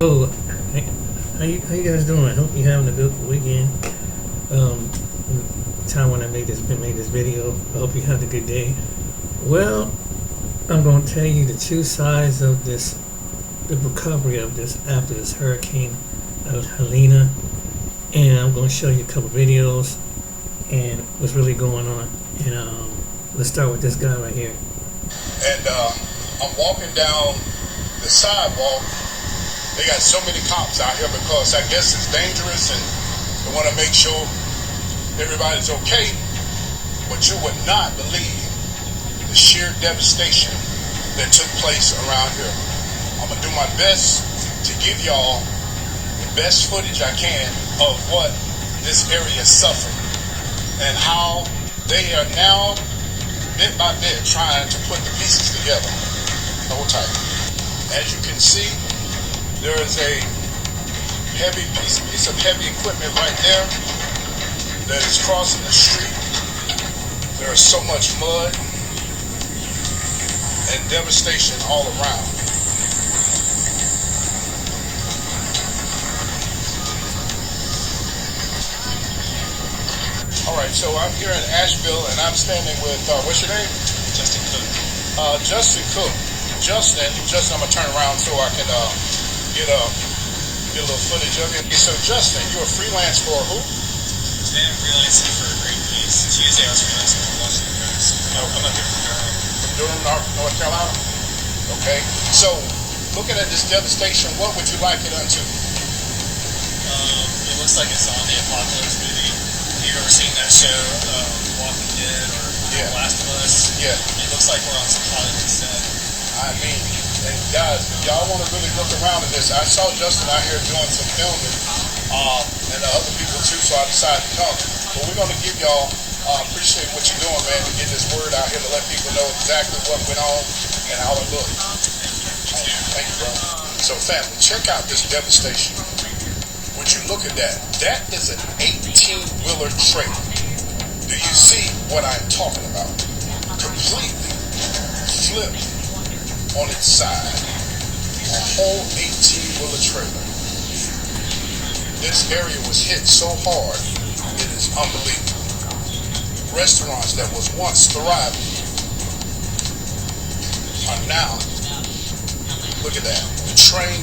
Oh, how you guys doing? I hope you're having a good weekend. Um, time when I made this video. I hope you had a good day. Well, I'm gonna tell you the two sides of the recovery of this after this hurricane, Helena, and I'm gonna show you a couple videos and what's really going on. And let's start with this guy right here. And I'm walking down the sidewalk. They got so many cops out here because I guess it's dangerous and they want to make sure everybody's okay. But you would not believe the sheer devastation that took place around here. I'm going to do my best to give y'all the best footage I can of what this area suffered and how they are now, bit by bit, trying to put the pieces together. Hold tight. As you can see, there is a piece of heavy equipment right there that is crossing the street. There is so much mud and devastation all around. Alright, so I'm here in Asheville and I'm standing with, what's your name? Justin Cook. Justin Cook. Justin, I'm going to turn around so I can get a little footage of it. So Justin, you're a freelance for who? Today I'm freelancing for Greenpeace. Tuesday I was freelancing for Washington Post. I'm up here from Durham. From Durham, North Carolina? Okay. So, looking at this devastation, what would you like it unto? It looks like it's on the Apocalypse movie. Have you ever seen that show, Walking Dead or The Last of Us? Yeah. It looks like we're on some Hollywood set. I mean, and guys, if y'all want to really look around at this, I saw Justin out here doing some filming, and the other people too, so I decided to come. But we're going to give y'all, appreciate what you're doing, man, to get this word out here to let people know exactly what went on and how it looked. Thank you, bro. So, family, check out this devastation. Would you look at that? That is an 18-wheeler trailer. Do you see what I'm talking about? Completely flipped on its side. A whole 18-wheeler trailer. This area was hit so hard, it is unbelievable. Restaurants that was once thriving are now, look at that. The train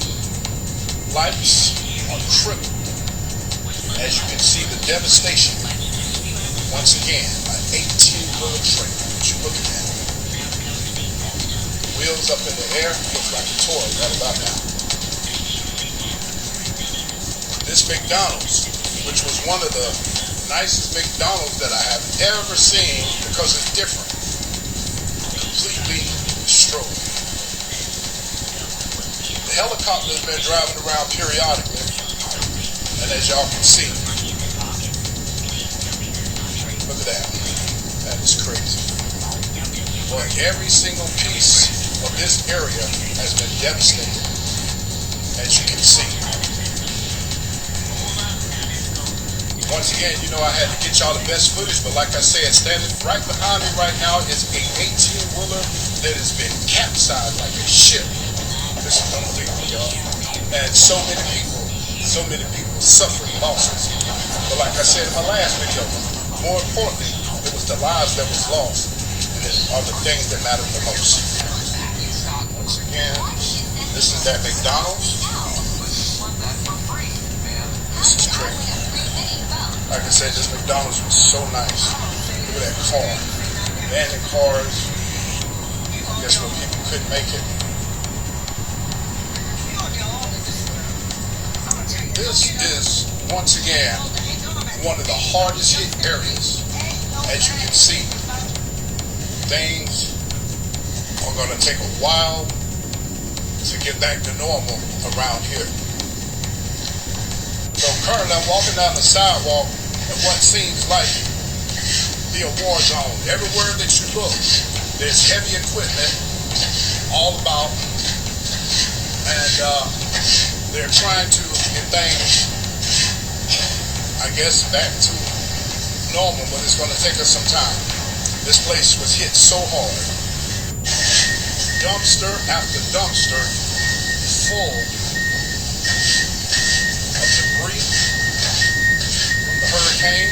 lights are crippled. As you can see, the devastation. Once again, an 18-wheeler trailer. What you looking at? Wheels up in the air, looks like a toy right about now. This McDonald's, which was one of the nicest McDonald's that I have ever seen because it's different, completely destroyed. The helicopter has been driving around periodically, and as y'all can see, look at that. That is crazy. But every single piece of this area has been devastated, as you can see. Once again, you know I had to get y'all the best footage, but like I said, standing right behind me right now is a 18-wheeler that has been capsized like a ship. This is unbelievable, y'all. And so many people suffering losses. But like I said in my last video, more importantly, it was the lives that was lost that are the things that matter the most. Once again, this is that McDonald's. This is crazy. Like I said, this McDonald's was so nice. Look at that car. Abandoned cars. I guess when people couldn't make it. This is, once again, one of the hardest hit areas. As you can see, things are going to take a while to get back to normal around here. So currently I'm walking down the sidewalk in what seems like the war zone. Everywhere that you look, there's heavy equipment all about, and they're trying to get things, I guess, back to normal, but it's going to take us some time. This place was hit so hard. Dumpster after dumpster full cane,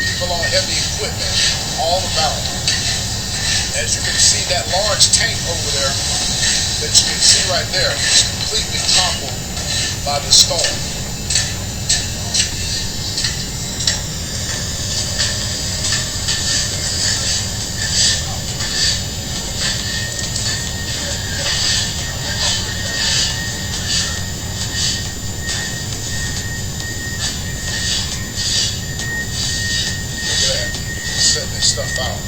people on heavy equipment, all about. As you can see, that large tank over there that you can see right there is completely toppled by the storm. Set this stuff out.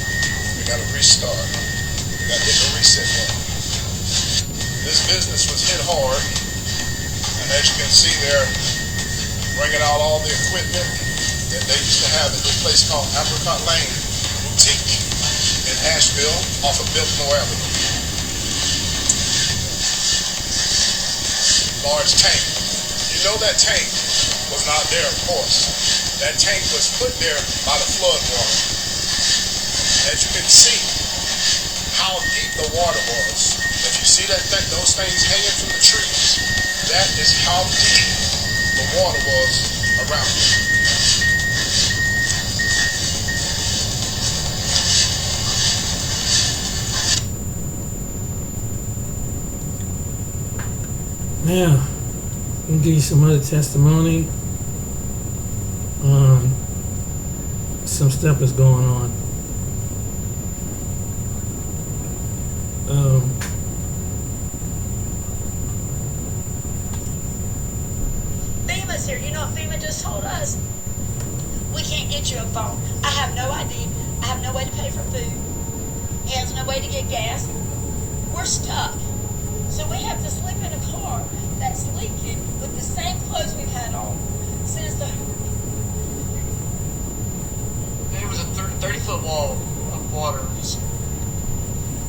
We gotta restart. We gotta hit the reset button. This business was hit hard, and as you can see, they're bringing out all the equipment that they used to have at this place called Apricot Lane Boutique in Asheville off of Biltmore Avenue. Large tank. You know that tank was not there, of course. That tank was put there by the flood water. As you can see how deep the water was. If you see those things hanging from the trees, that is how deep the water was around it. Now, I'm gonna give you some other testimony. Some stuff is going on. FEMA's here. You know what FEMA just told us? We can't get you a phone. I have no ID. I have no way to pay for food. He has no way to get gas. We're stuck. So we have to sleep in a car that's leaking with the same clothes we've had on since the... There was a 30-foot wall of water just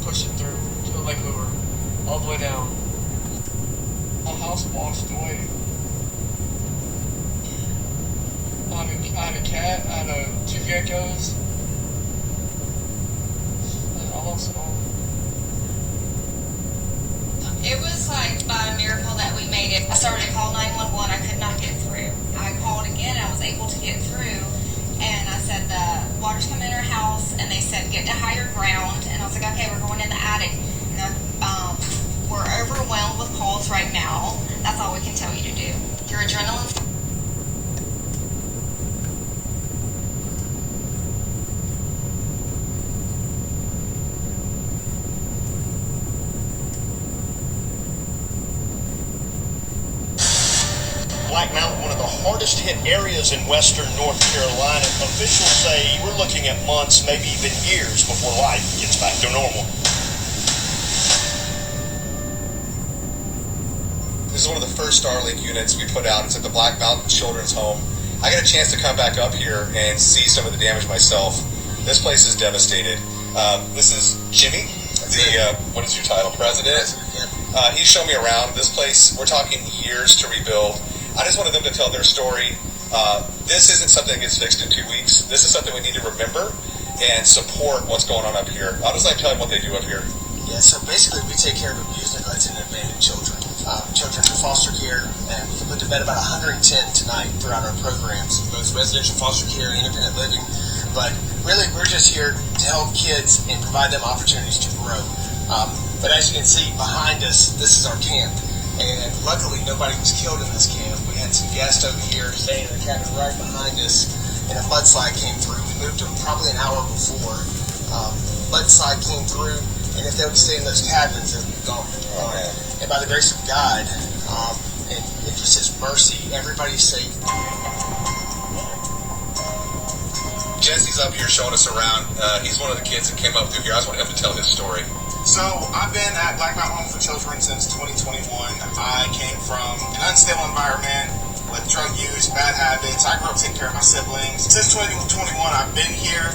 pushing through to Lake Hoover, all the way down. My house washed away. I had a cat, I had 2 geckos. I lost it all. It was like by a miracle that we made it. I started to call 911. I could not get through. I called again. I was able to get through. And I said, the water's coming in our house. And they said, get to higher ground. And I was like, okay, we're going in the attic. And we're overwhelmed with calls right now. That's all we can tell you to do. Your adrenaline. Black Mountain, one of the hardest hit areas in western North Carolina. Officials say we're looking at months, maybe even years, before life gets back to normal. This is one of the first Starlink units we put out. It's at the Black Mountain Children's Home. I got a chance to come back up here and see some of the damage myself. This place is devastated. This is Jimmy, what is your title, President? He's shown me around. This place, we're talking years to rebuild. I just wanted them to tell their story. This isn't something that gets fixed in 2 weeks. This is something we need to remember and support what's going on up here. I'll just tell them what they do up here. Yeah, so basically we take care of abused, neglected, and abandoned children. Children in foster care, and we can put to bed about 110 tonight throughout our programs, both residential foster care and independent living. But really, we're just here to help kids and provide them opportunities to grow. But as you can see behind us, this is our camp. And luckily, nobody was killed in this camp. We had some guests over here staying in the cabin right behind us, and a mudslide came through. We moved them probably an hour before. Mudslide came through, and if they would stay in those cabins, they would be gone. And by the grace of God, and just His mercy, everybody's safe. Jesse's up here showing us around. He's one of the kids that came up through here. I just want him to tell his story. So, I've been at Black Mountain Home for Children since 2021. I came from an unstable environment with drug use, bad habits. I grew up taking care of my siblings. Since 2021, I've been here.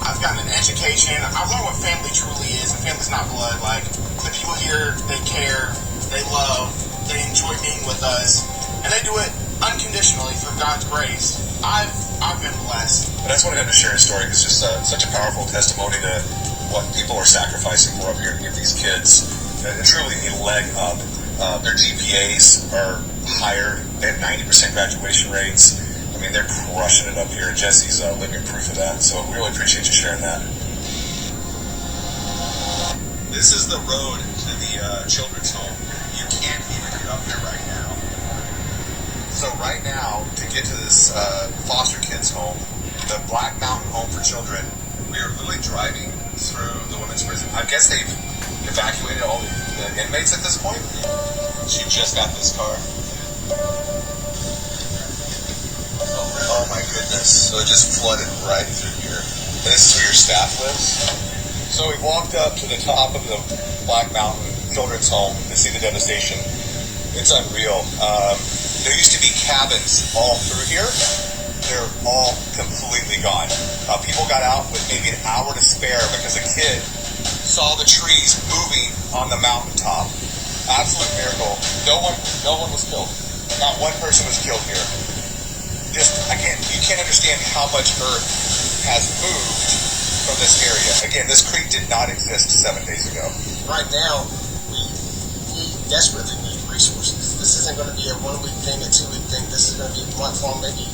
I've gotten an education. I've learned what family truly is, and family's not blood. Like, the people here, they care, they love, they enjoy being with us, and they do it unconditionally for God's grace. I've been blessed. But I just wanted him to share his story because it's just such a powerful testimony to what people are sacrificing for up here to give these kids truly a leg up. Their GPAs are higher. They have 90% graduation rates. I mean, they're crushing it up here. Jesse's living proof of that, so we really appreciate you sharing that. This is the road to the children's home. You can't even get up there right now. So right now, to get to this foster kids home, the Black Mountain Home for Children, we are literally driving through the women's prison. I guess they've evacuated all the inmates at this point. She just got this car. Oh my goodness. So it just flooded right through here. And this is where your staff lives. So we walked up to the top of the Black Mountain Children's Home to see the devastation. It's unreal. There used to be cabins all through here. They're all completely gone. People got out with maybe an hour to spare because a kid saw the trees moving on the mountaintop. Absolute miracle. No one was killed. Not one person was killed here. You can't understand how much earth has moved from this area. Again, this creek did not exist 7 days ago. Right now, we desperately need resources. This isn't going to be a 1 week thing, a 2 week thing. This is going to be a month long, maybe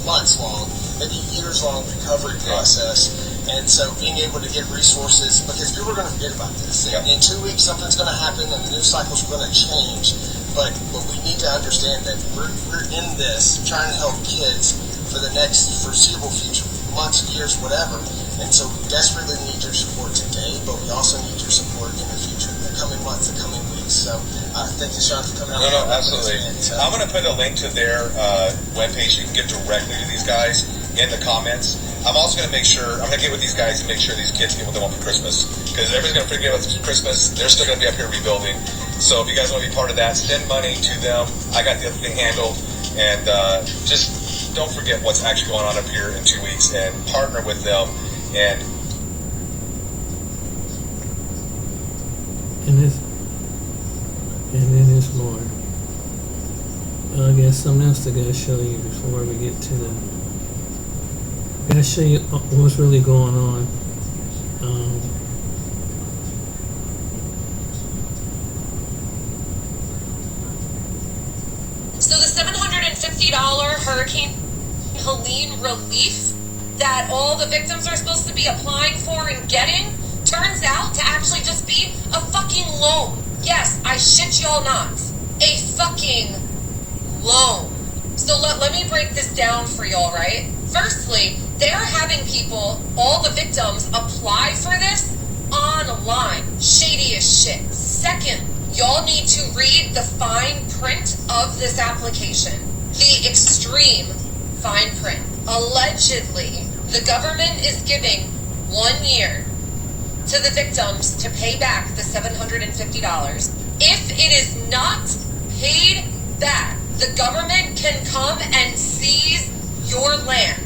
months long, maybe years long recovery process. And so being able to get resources, because people are going to forget about this. In 2 weeks, something's going to happen and the news cycles are going to change. But we need to understand that we're in this trying to help kids for the next foreseeable future, months, years, whatever. And so we desperately need your support today, but we also need your support in the future, in the coming months, the coming weeks. So thank you, Sean, for coming out. No, absolutely. I'm going to put a link to their webpage. You can get directly to these guys in the comments. I'm also going to I'm going to get with these guys and make sure these kids get what they want for Christmas. Because everybody's going to forget about Christmas. They're still going to be up here rebuilding. So if you guys want to be part of that, send money to them. I got the other thing handled. And just don't forget what's actually going on up here in 2 weeks and partner with them. And then there's more. I guess something else I gotta show you before we get to the. I gotta show you what's really going on. So the $750 Hurricane Helene relief that all the victims are supposed to be applying for and getting turns out to actually just be a fucking loan. Yes, I shit y'all not. A fucking loan. So let me break this down for y'all, right? Firstly, they're having people, all the victims, apply for this online. Shady as shit. Second, y'all need to read the fine print of this application. The extreme fine print. Allegedly, the government is giving 1 year to the victims to pay back the $750. If it is not paid back, the government can come and seize your land.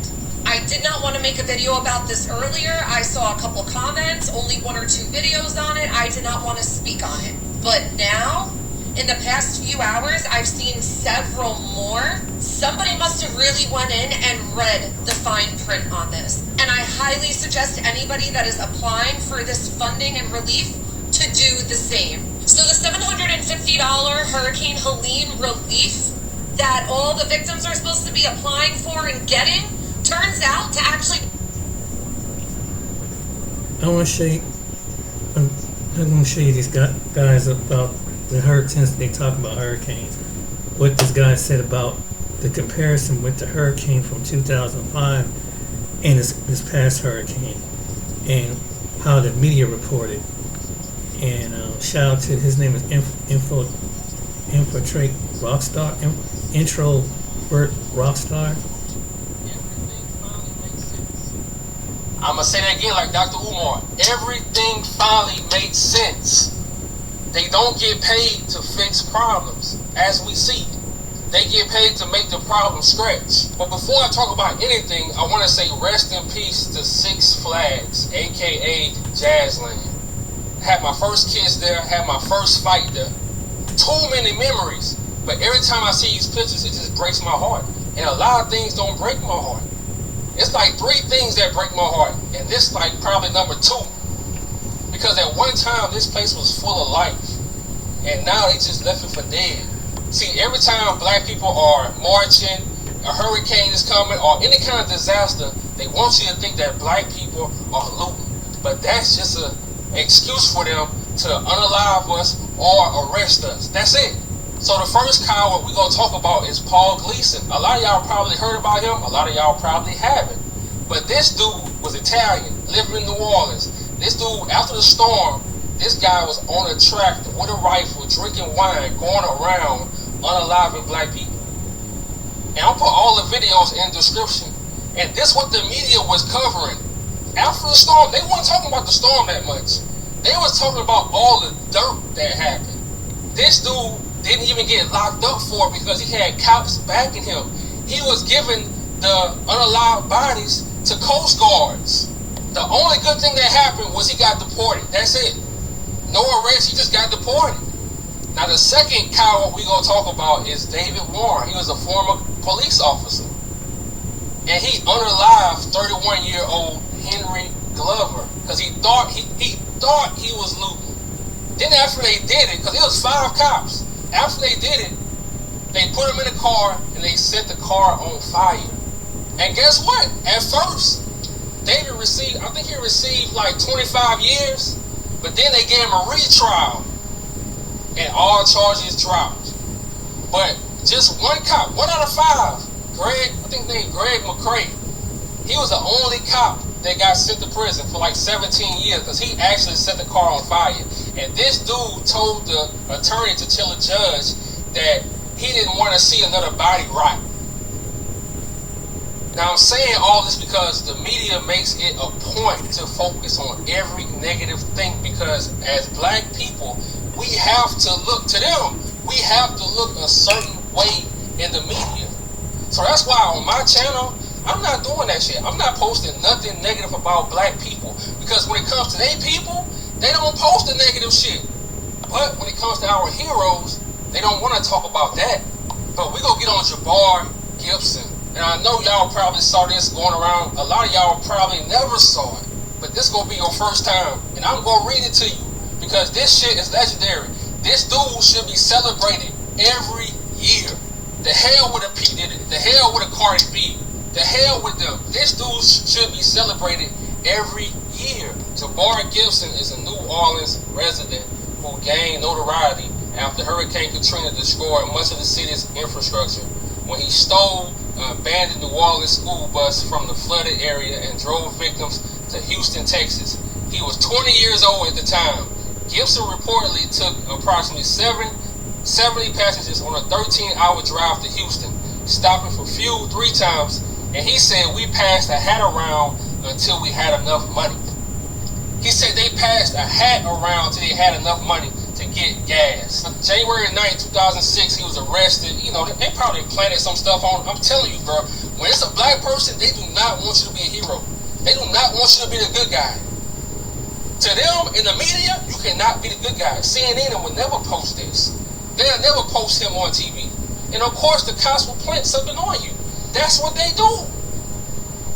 I did not want to make a video about this earlier. I saw a couple comments, only 1 or 2 videos on it. I did not want to speak on it. But now, in the past few hours, I've seen several more. Somebody must have really went in and read the fine print on this. And I highly suggest anybody that is applying for this funding and relief to do the same. So the $750 Hurricane Helene relief that all the victims are supposed to be applying for and getting turns out to actually... I'm going to show you these guys about the hurricanes. They talk about hurricanes. What this guy said about the comparison with the hurricane from 2005 and this past hurricane, and how the media reported. And shout out to his name is Infiltrate Rockstar, Introvert Rockstar. I'm going to say that again like Dr. Umar. Everything finally makes sense. They don't get paid to fix problems, as we see. They get paid to make the problem stretch. But before I talk about anything, I want to say rest in peace to Six Flags, a.k.a. Jazzland. Had my first kiss there, had my first fight there. Too many memories. But every time I see these pictures, it just breaks my heart. And a lot of things don't break my heart. It's like 3 things that break my heart, and this like probably number 2. Because at one time, this place was full of life, and now they just left it for dead. See, every time black people are marching a hurricane is coming or any kind of disaster, they want you to think that black people are looting. But that's just an excuse for them to unalive us or arrest us. That's it. So the first coward we're going to talk about is Paul Gleason. A lot of y'all probably heard about him. A lot of y'all probably haven't. But this dude was Italian, living in New Orleans. This dude, after the storm, this guy was on a tractor with a rifle, drinking wine, going around unaliving black people. And I'll put all the videos in the description. And this what the media was covering. After the storm, they weren't talking about the storm that much. They was talking about all the dirt that happened. This dude didn't even get locked up for it because he had cops backing him. He was giving the unalived bodies to Coast Guards. The only good thing that happened was he got deported. That's it. No arrest, he just got deported. Now the second coward we gonna talk about is David Warren. He was a former police officer. And he unalived 31-year-old Henry Glover because he thought he was looting. Then after they did it, because it was 5 cops, after they did it, they put him in a car and they set the car on fire. And guess what? At first, David received, I think he received like 25 years, but then they gave him a retrial and all charges dropped. But just one cop, 1 out of 5, Greg, I think named Greg McCrae, he was the only cop that got sent to prison for like 17 years because he actually set the car on fire. And this dude told the attorney to tell the judge that he didn't want to see another body rot. Now I'm saying all this because the media makes it a point to focus on every negative thing because as black people, we have to look to them. We have to look a certain way in the media. So that's why on my channel, I'm not doing that shit. I'm not posting nothing negative about black people because when it comes to their people, they don't post the negative shit. But when it comes to our heroes, they don't want to talk about that. But we gonna get on Jabbar Gibson. And I know y'all probably saw this going around. A lot of y'all probably never saw it. But this gonna be your first time. And I'm gonna read it to you because this shit is legendary. This dude should be celebrated every year. The hell with a P. Diddy. The hell with a Cardi B. The hell with them. This dude should be celebrated every year. Jabbar Gibson is a New Orleans resident who gained notoriety after Hurricane Katrina destroyed much of the city's infrastructure when he stole an abandoned New Orleans school bus from the flooded area and drove victims to Houston, Texas. He was 20 years old at the time. Gibson reportedly took approximately 70 passengers on a 13-hour drive to Houston, stopping for fuel 3 times, and he said we passed a hat around until we had enough money. He said they passed a hat around until they had enough money to get gas. On January 9, 2006, he was arrested. You know, they probably planted some stuff on. I'm telling you, bro, when it's a black person, they do not want you to be a hero. They do not want you to be the good guy. To them, in the media, you cannot be the good guy. CNN will never post this. They'll never post him on TV. And of course, the cops will plant something on you. That's what they do.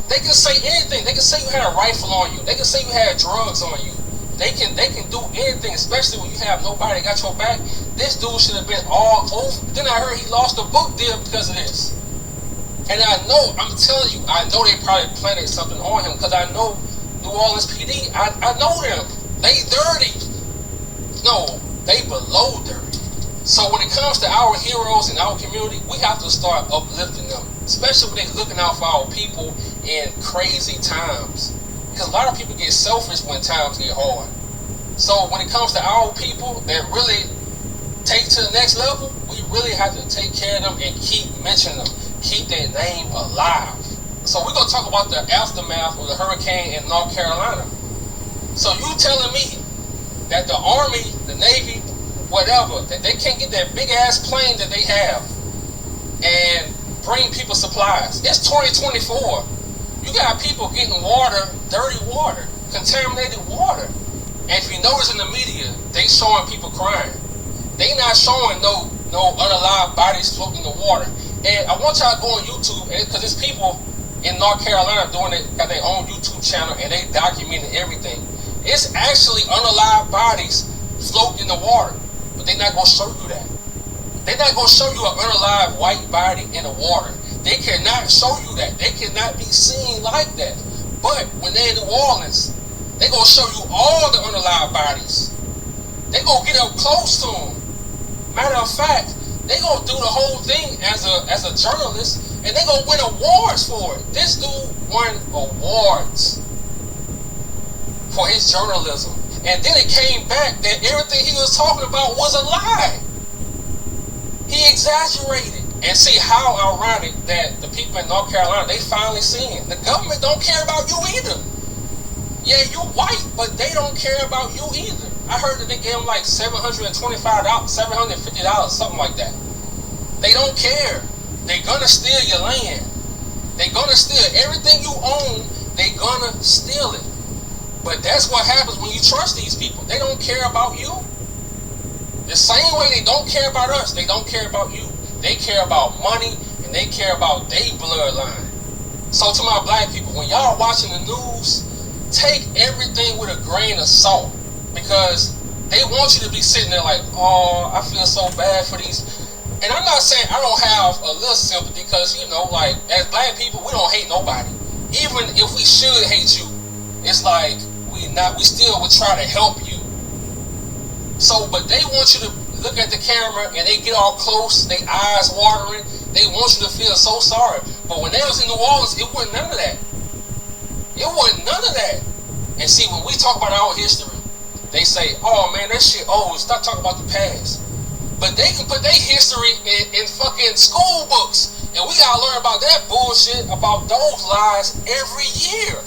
They can say anything. They can say you had a rifle on you. They can say you had drugs on you. They can do anything, especially when you have nobody that got your back. This dude should have been all over. Then I heard he lost a book deal because of this. And I know, I'm telling you, I know they probably planted something on him because I know New Orleans PD. I know them. They dirty. No, they below dirty. So when it comes to our heroes in our community, we have to start uplifting them, especially when they're looking out for our people in crazy times. Because a lot of people get selfish when times get hard. So when it comes to our people that really take to the next level, we really have to take care of them and keep mentioning them, keep their name alive. So we're going to talk about the aftermath of the hurricane in North Carolina. So you telling me that the Army, the Navy, whatever, that they can't get that big ass plane that they have and bring people supplies? It's 2024. You got people getting water, dirty water, contaminated water. And if you notice in the media, they showing people crying. They not showing no unalive bodies floating in the water. And I want y'all to go on YouTube, because there's people in North Carolina doing it, got their own YouTube channel, and they documenting everything. It's actually unalive bodies floating in the water, but they're not going to show you that. They're not going to show you an unalive white body in the water. They cannot show you that. They cannot be seen like that. But when they're in New Orleans, they gonna show you all the unalive bodies. They gonna get up close to them. Matter of fact, they gonna do the whole thing as a journalist, and they gonna win awards for it. This dude won awards for his journalism, and then it came back that everything he was talking about was a lie. He exaggerated. And see how ironic that the people in North Carolina, they finally seen the government don't care about you either. Yeah, you white, but they don't care about you either. I heard that they gave them like $725, $750, something like that. They don't care. They gonna steal your land. They gonna steal everything you own. They gonna steal it. But that's what happens when you trust these people. They don't care about you. The same way they don't care about us, they don't care about you. They care about money, and they care about their bloodline. So to my black people, when y'all watching the news, take everything with a grain of salt, because they want you to be sitting there like, oh, I feel so bad for these. And I'm not saying I don't have a little sympathy, because, you know, like, as black people, we don't hate nobody. Even if we should hate you, it's like we still would try to help you. So, but they want you to look at the camera and they get all close, they eyes watering, they want you to feel so sorry. But when they was in New Orleans, it wasn't none of that. It wasn't none of that. And see, when we talk about our history, they say, oh man, that shit old, stop talking about the past. But they can put their history in fucking school books, and we gotta learn about that bullshit, about those lies every year.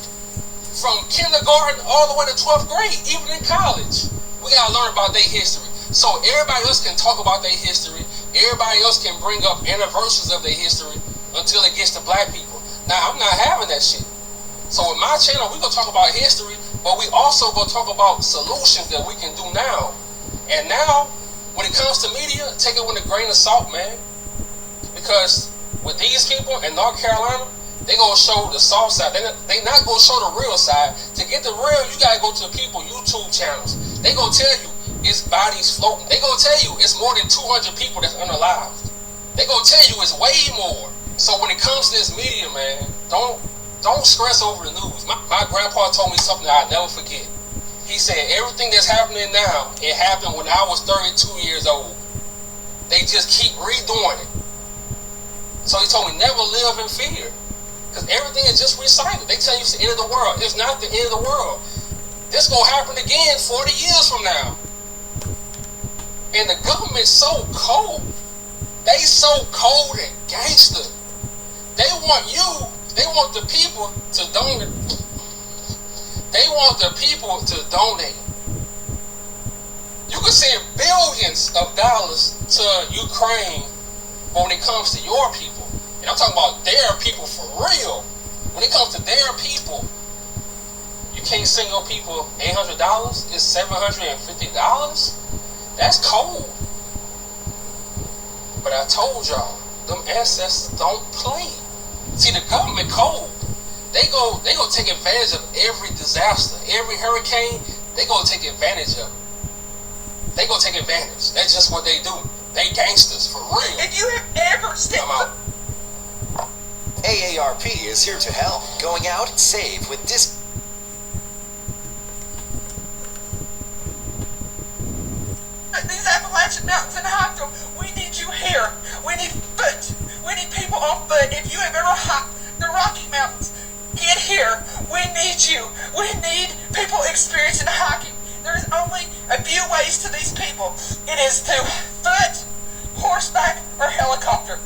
From kindergarten all the way to 12th grade, even in college. We gotta learn about their history. So everybody else can talk about their history. Everybody else can bring up anniversaries of their history until it gets to black people. Now, I'm not having that shit. So with my channel, we're going to talk about history, but we also going to talk about solutions that we can do now. And now, when it comes to media, take it with a grain of salt, man. Because with these people in North Carolina, they going to show the soft side. They not going to show the real side. To get the real, you got to go to the people YouTube channels. They going to tell you it's bodies floating. They gonna tell you it's more than 200 people that's unalived. They gonna tell you it's way more. So when it comes to this media, man, don't stress over the news. My grandpa told me something that I'll never forget. He said everything that's happening now, it happened when I was 32 years old. They just keep redoing it. So he told me never live in fear, because everything is just recycled. They tell you it's the end of the world. It's not the end of the world. This gonna happen again 40 years from now. And the government's so cold. They so cold and gangster. They want the people to donate. They want the people to donate. You can send billions of dollars to Ukraine, but when it comes to your people, and I'm talking about their people for real, when it comes to their people, you can't send your people $800, it's $750. That's cold. But I told y'all, them ancestors don't play. See, the government cold. They go take advantage of every disaster, every hurricane. They go take advantage of it. They go take advantage. That's just what they do. They gangsters for real. If you have ever stepped out. AARP is here to help. Going out, save with these Appalachian Mountains and hiked them. We need you here. We need foot. We need people on foot. If you have ever hiked the Rocky Mountains, get here. We need you. We need people experiencing hiking. There's only a few ways to these people. It is to foot, horseback, or helicopter.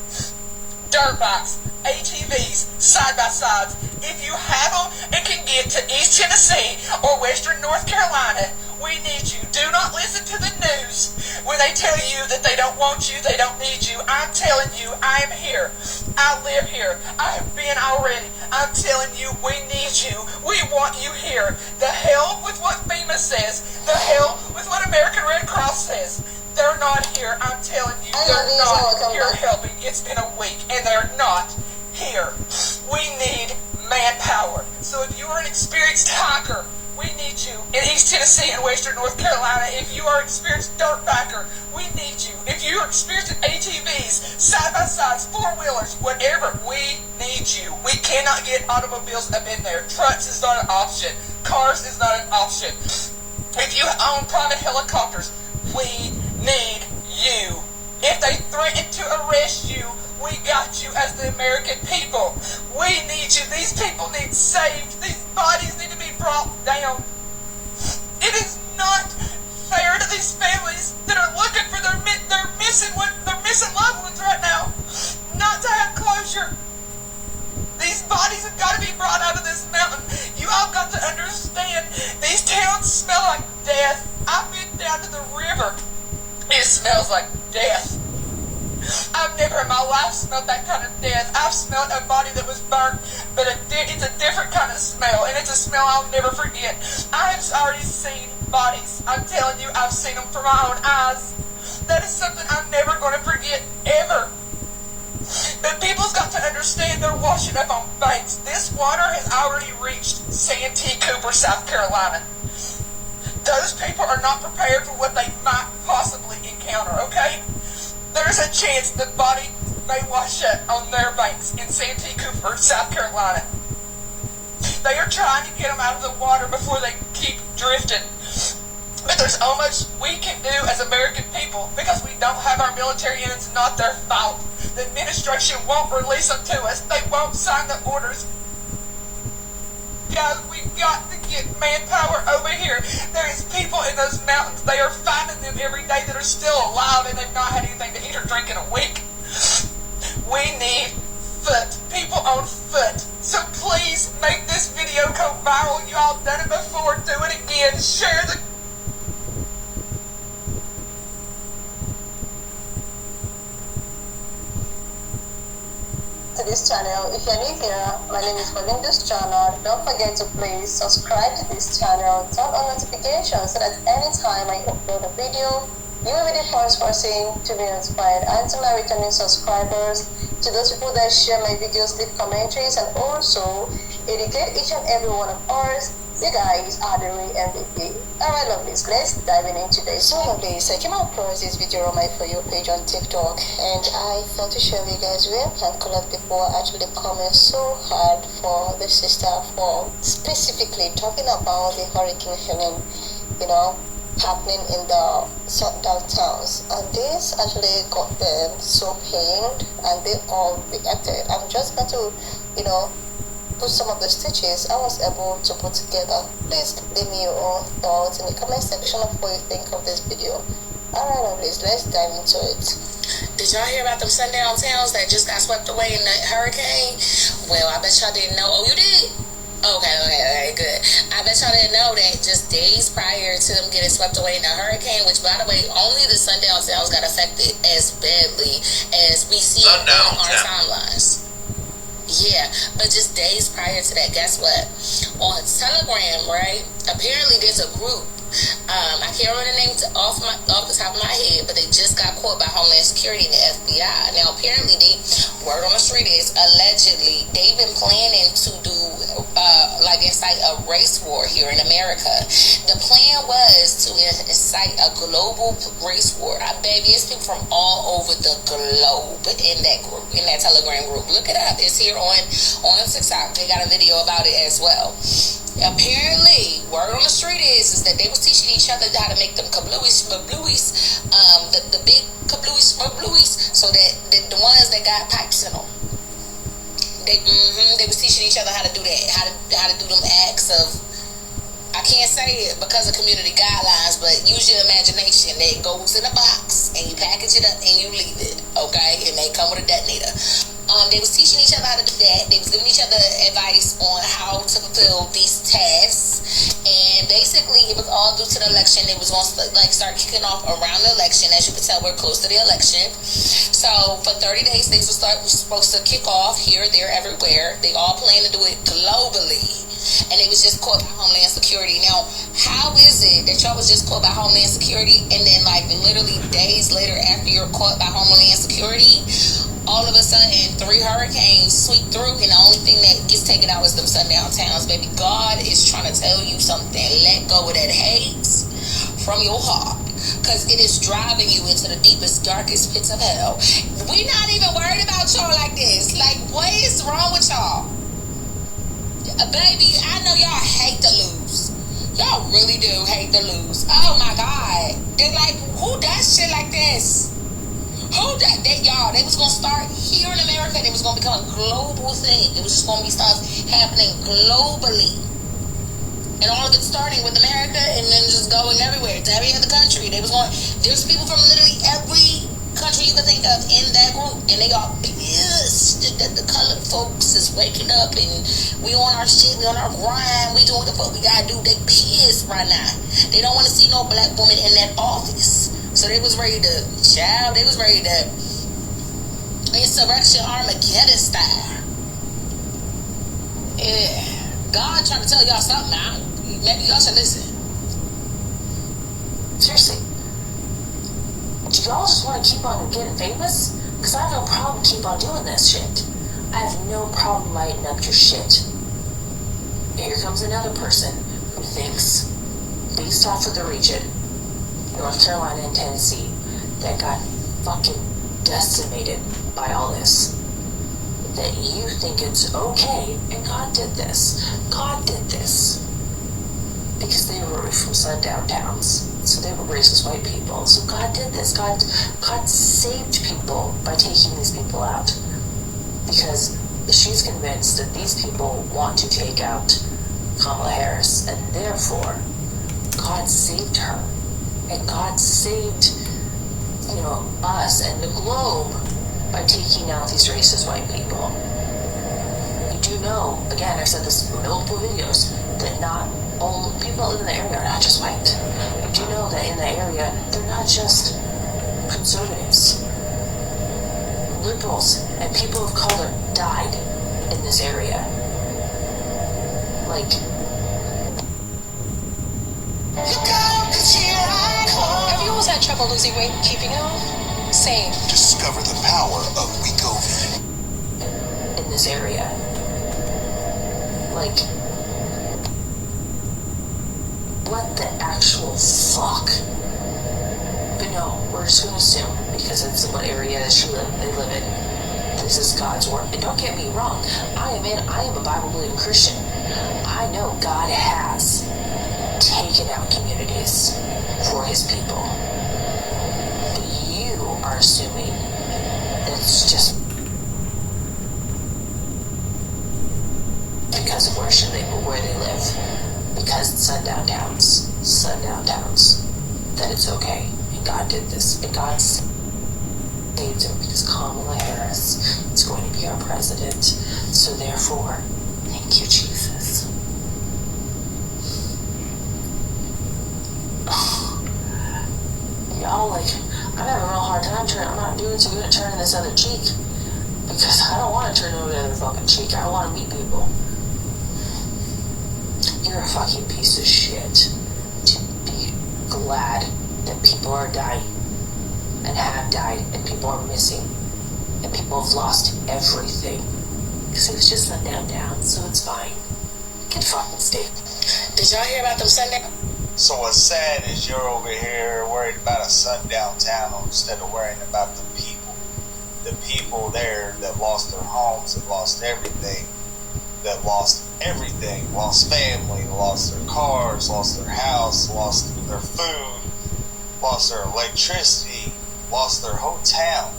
Dirt bikes, ATVs, side-by-sides. If you have them and can get to East Tennessee or Western North Carolina, we need you. Do not listen to the news when they tell you that they don't want you, they don't need you. I'm telling you, I am here. I live here. I have been already. I'm telling you, we need you. We want you here. The hell with what FEMA says. The hell with what American Red Cross says. They're not here. I'm telling you, they're not here helping. It's been a week, and they're not here. We need manpower. So if you are an experienced hiker, we need you. In East Tennessee and Western North Carolina, if you are experienced dirtbacker, we need you. If you are experienced ATVs, side-by-sides, four-wheelers, whatever, we need you. We cannot get automobiles up in there. Trucks is not an option. Cars is not an option. If you own private helicopters, we need you. If they threaten to arrest you, we got you as the American people. We need you. These people need saved. These bodies need to be brought down. It is not fair to these families that are looking for their missing loved ones right now, not to have closure. These bodies have got to be brought out of this mountain. You all got to understand, these towns smell like death. I've been down to the river. It smells like death. I've never in my life smelled that kind of death. I've smelled a body that was burnt, but it's a different kind of smell, and it's a smell I'll never forget. I've already seen bodies. I'm telling you, I've seen them from my own eyes. That is something I'm never going to forget, ever. But people's got to understand they're washing up on banks. This water has already reached Santee Cooper, South Carolina. Those people are not prepared for what they might possibly encounter, okay? There's a chance the body may wash up on their banks in Santee Cooper, South Carolina. They are trying to get them out of the water before they keep drifting. But there's so much we can do as American people because we don't have our military and it's not their fault. The administration won't release them to us. They won't sign the orders. Guys, we've got to get manpower over here. There is people in those mountains. They are finding them every day that are still alive and they've not had anything to eat or drink in a week. We need foot. People on foot. So please make this video go viral. You all done it before. Do it again. Share the to this channel. If you're new here, my name is Belinda Strana. Don't forget to please subscribe to this channel, turn on notifications so that anytime I upload a video, you will be the first person to be notified. And to my returning subscribers, to those people that share my videos, leave commentaries, and also educate each and every one of us, you guys are the real MVP. Alright, lovelies, let's dive into this. So, lovelies, I came across this video on my For You page on TikTok, and I thought to share with you guys where plant colored people are actually coming so hard for the sister for specifically talking about the Hurricane Helene, happening in the shutdown towns. And this actually got them so pained, and they all reacted. I'm just going to, put some of the stitches I was able to put together. Please leave me your own thoughts in the comment section of what you think of this video. Alright, lovelies, let's dive into it. Did y'all hear about them sundown towns that just got swept away in the hurricane? Well, I bet y'all didn't know. Oh, you did? Okay, good. I bet y'all didn't know that just days prior to them getting swept away in the hurricane, which, by the way, only the sundown towns got affected as badly as we see on our timelines. Yeah, but just days prior to that, guess what? On Telegram, right? Apparently, there's a group. I can't remember the name off the top of my head, but they just got caught by Homeland Security and the FBI. Now, apparently, word on the street is allegedly they've been planning to do incite a race war here in America. The plan was to incite a global race war. Baby, it's people from all over the globe in that group, in that Telegram group. Look it up. It's here on TikTok. They got a video about it as well. Apparently, word on the street is that they was teaching each other how to make them kablooies, the big kablooies, so that the ones that got pipes in them. They was teaching each other how to do that, how to do them acts of, I can't say it because of community guidelines, but use your imagination. It goes in a box and you package it up and you leave it, okay? And they come with a detonator. They was teaching each other how to do that. They was giving each other advice on how to fulfill these tasks. And basically, it was all due to the election. It was going to start kicking off around the election. As you can tell, we're close to the election. So for 30 days, things were supposed to kick off here, there, everywhere. They all plan to do it globally. And it was just caught by Homeland Security. Now, how is it that y'all was just caught by Homeland Security and then literally days later after you're caught by Homeland Security, all of a sudden 3 hurricanes sweep through, and the only thing that gets taken out is them sundown towns, baby. God is trying to tell you something. Let go of that hate from your heart, because it is driving you into the deepest, darkest pits of hell. We're not even worried about y'all like this. Like, what is wrong with y'all? Baby, I know y'all hate to lose. Y'all really do hate to lose. Oh my God. They're like, who does shit like this? Who that y'all? They was gonna start here in America. They was gonna become a global thing. It was just gonna be stuff happening globally, and all of it starting with America, and then just going everywhere to every other country. They was going. There's people from literally every country you can think of in that group, and they are pissed that the colored folks is waking up and we on our shit, we on our grind, we doing what the fuck we gotta do. They pissed right now. They don't want to see no black woman in that office. So they was ready to, child, they was ready to insurrection Armageddon style. Yeah. God trying to tell y'all something now. Maybe y'all should listen. Seriously. Do y'all just want to keep on getting famous? Because I have no problem keep on doing this shit. I have no problem lighting up your shit. Here comes another person who thinks, based off of the region, North Carolina and Tennessee, that got fucking decimated by all this, that you think it's okay, and God did this. God did this because they were from sundown towns, so they were racist white people. So God did this. God saved people by taking these people out, because she's convinced that these people want to take out Kamala Harris, and therefore God saved her. And God saved, us and the globe by taking out these racist white people. You do know, again, I've said this in multiple videos, that not all people in the area are not just white. You do know that in the area, they're not just conservatives. Liberals and people of color died in this area. Like, have you always had trouble losing weight and keeping it off? Same. Discover the power of Wegovy. In this area. Like, what the actual fuck? But no, we're just gonna assume, because it's what area they live in. This is God's word. And don't get me wrong, I am a Bible-believing Christian. I know God has taken out communities for his people. But you are assuming that it's just because of where they live. Because it's sundown towns, that it's okay. And God did this. And God saved her because Kamala Harris is going to be our president. So therefore, thank you, Jesus. Y'all, like, I'm having a real hard time I'm not doing too good at turning this other cheek. Because I don't want to turn over the other fucking cheek. I want to meet people. You're a fucking piece of shit to be glad that people are dying and have died and people are missing and people have lost everything. Because it was just sundown down, so it's fine. Get fucking stay. Did y'all hear about them sundown? So what's sad is you're over here worried about a sundown town instead of worrying about the people. The people there that lost their homes, that lost everything, lost family, lost their cars, lost their house, lost their food, lost their electricity, lost their whole town.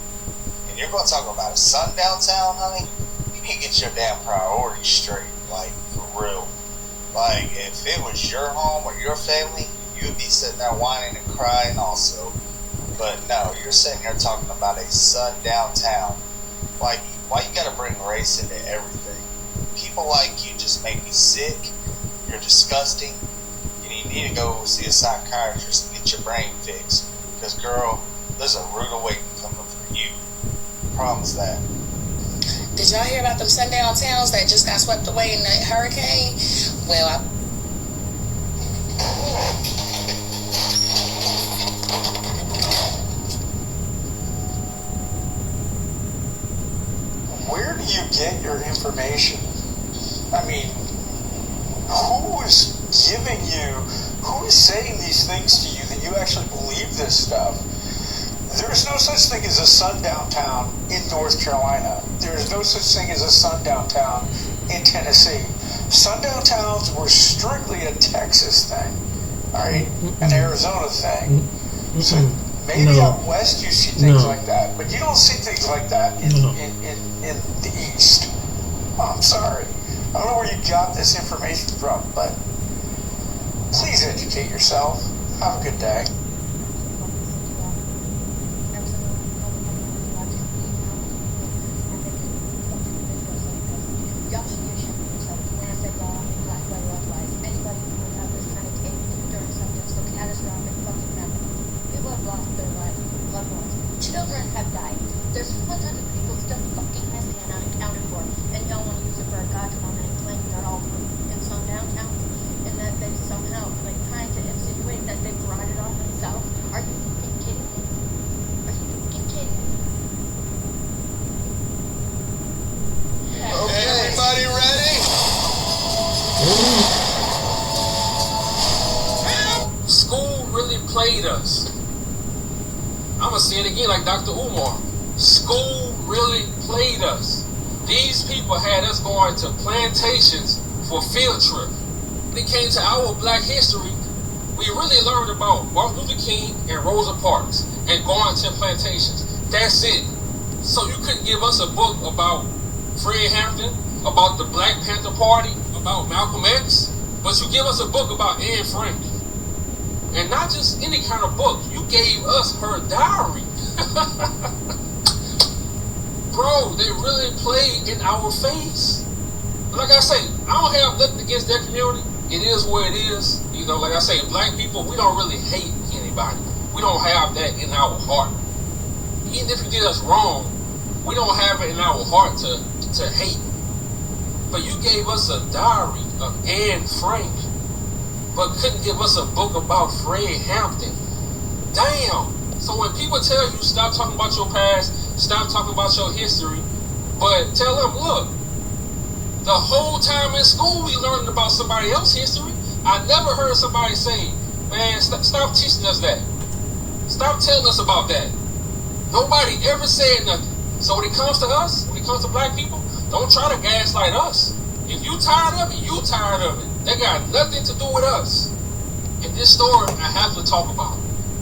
And you're going to talk about a sundown town, honey? You need to get your damn priorities straight, like, for real. Like, if it was your home or your family, you'd be sitting there whining and crying also. But no, you're sitting here talking about a sundown town. Like, why you gotta bring race into everything? People like you just make me sick. You're disgusting. And you need to go see a psychiatrist and get your brain fixed. Because, girl, there's a rude awakening coming for you. I promise that. Did y'all hear about them sundown towns that just got swept away in the hurricane? Well, do you get your information? I mean, who is giving you, who is saying these things to you that you actually believe this stuff? There is no such thing as a sundown town in North Carolina. There is no such thing as a sundown town in Tennessee. Sundown towns were strictly a Texas thing, all right, an Arizona thing. So maybe out west you see things like that, but you don't see things like that in the east. Oh, I'm sorry. I don't know where you got this information from, but please educate yourself. Have a good day. Children have died. There's hundreds of people still fucking missing and unaccounted for, and y'all want to use it for a gotcha moment and claim they're all in some downtowns, and that they somehow like trying to insinuate that they brought it on themselves. Are you fucking kidding me? Are you fucking kidding me? Okay, everybody ready? School really played us. I'm gonna say it again like Dr. Umar. School really played us. These people had us going to plantations for field trip. When it came to our black history, we really learned about Martin Luther King and Rosa Parks and going to plantations. That's it. So you couldn't give us a book about Fred Hampton, about the Black Panther Party, about Malcolm X, but you give us a book about Anne Frank. And not just any kind of book. You gave us her diary. Bro, they really played in our face. Like I say, I don't have nothing against that community. It is what it is. You know, like I say, black people, we don't really hate anybody. We don't have that in our heart. Even if you did us wrong, we don't have it in our heart to hate. But you gave us a diary of Anne Frank, but couldn't give us a book about Fred Hampton. Damn. So when people tell you stop talking about your past, stop talking about your history, but tell them, look, the whole time in school we learned about somebody else's history. I never heard somebody say, man, stop teaching us that. Stop telling us about that. Nobody ever said nothing. So when it comes to us, when it comes to black people, don't try to gaslight us. If you tired of it, you tired of it. They got nothing to do with us. And this story, I have to talk about.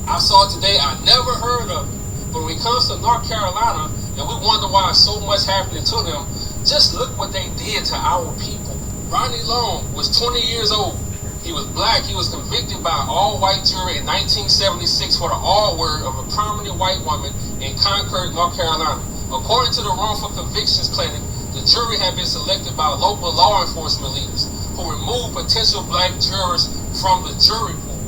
I saw it today. I never heard of it. But when it comes to North Carolina, and we wonder why so much happening to them, just look what they did to our people. Rodney Long was 20 years old. He was black. He was convicted by an all-white jury in 1976 for the R word of a prominent white woman in Concord, North Carolina. According to the wrongful convictions clinic, the jury had been selected by local law enforcement leaders who removed potential black jurors from the jury pool.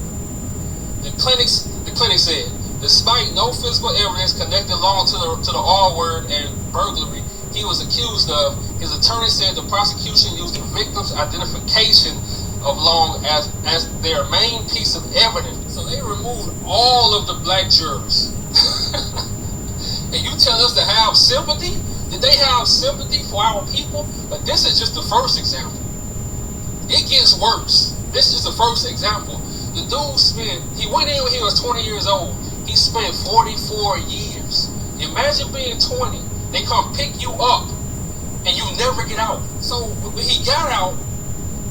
The clinic said, despite no physical evidence connected Long to the R word and burglary he was accused of, his attorney said the prosecution used the victim's identification of Long as their main piece of evidence. So they removed all of the black jurors. And you tell us to have sympathy? Did they have sympathy for our people? But this is just the first example. It gets worse. This is the first example. The dude he went in when he was 20 years old. He spent 44 years. Imagine being 20. They come pick you up and you never get out. So when he got out,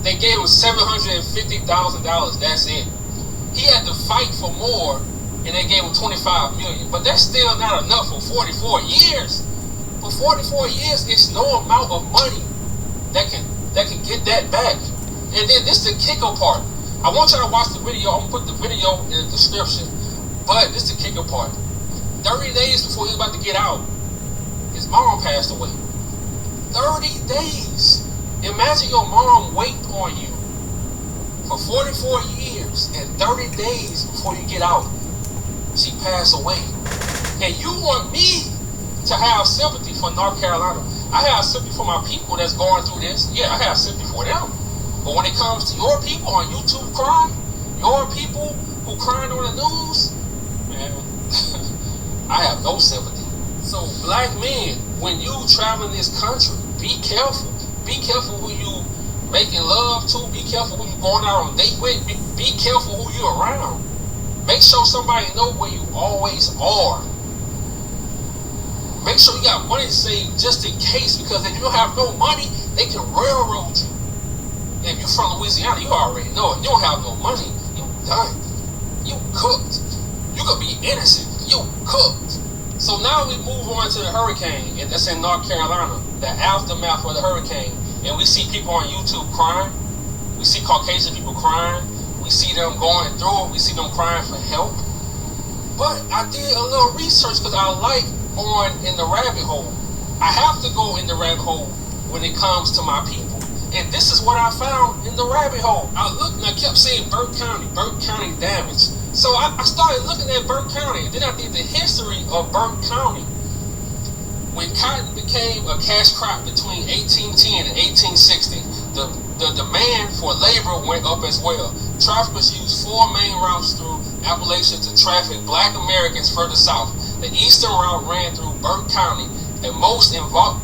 they gave him $750,000. That's it. He had to fight for more and they gave him $25 million. But that's still not enough for 44 years. For 44 years, it's no amount of money that can get that back. And then this is the kicker part. I want y'all to watch the video. I'm going to put the video in the description. But this is the kicker part. 30 days before he was about to get out, his mom passed away. 30 days. Imagine your mom wait on you for 44 years and 30 days before you get out, she passed away. And you want me to have sympathy for North Carolina. I have sympathy for my people that's going through this. Yeah, I have sympathy for them. But when it comes to your people on YouTube crying, your people who crying on the news, man, I have no sympathy. So So black men, when you travel in this country, be careful. Be careful who you making love to. Be careful who you going out on a date with. Be careful who you around. Make sure somebody know where you always are. Make sure you got money to save just in case, because if you don't have no money, they can railroad you. If you're from Louisiana, you already know it. You don't have no money, you done. You cooked. You could be innocent. You cooked. So now we move on to the hurricane, and that's in North Carolina, the aftermath of the hurricane. And we see people on YouTube crying. We see Caucasian people crying. We see them going through it. We see them crying for help. But I did a little research because I like going in the rabbit hole. I have to go in the rabbit hole when it comes to my people. And this is what I found in the rabbit hole. I looked and I kept saying Burke County damage. So I started looking at Burke County. Then I did the history of Burke County. When cotton became a cash crop between 1810 and 1860, the demand for labor went up as well. Traffickers used 4 main routes through Appalachia to traffic black Americans further south. The eastern route ran through Burke County, the most involved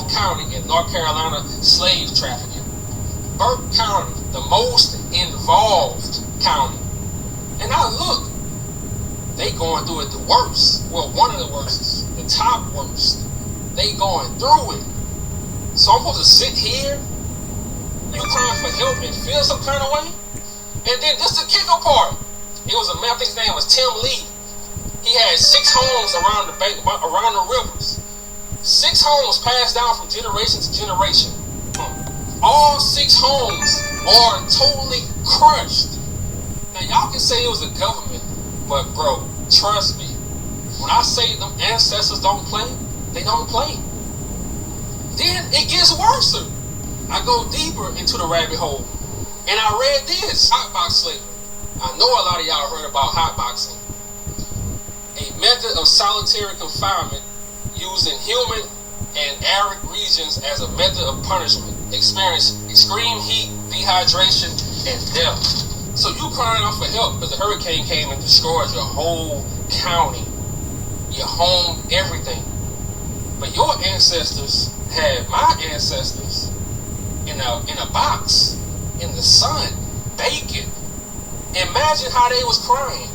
county in North Carolina slave trafficking. Burke County, the most involved county. And I look, they going through it the worst. Well, one of the worst, the top worst. They going through it. So I'm supposed to sit here, you crying for help and feel some kind of way? And then this the kicker part. It was a man, I think his name was Tim Lee. He had 6 homes around the rivers. 6 homes passed down from generation to generation. All 6 homes are totally crushed. Now y'all can say it was a government, but bro, trust me. When I say them ancestors don't play, they don't play. Then it gets worse. I go deeper into the rabbit hole, and I read this, hotbox slavery. I know a lot of y'all heard about hotboxing. A method of solitary confinement used in humid and arid regions as a method of punishment. Experience extreme heat, dehydration, and death. So you crying out for help because the hurricane came and destroyed your whole county, your home, everything. But your ancestors had my ancestors in a box, in the sun, baking. Imagine how they was crying.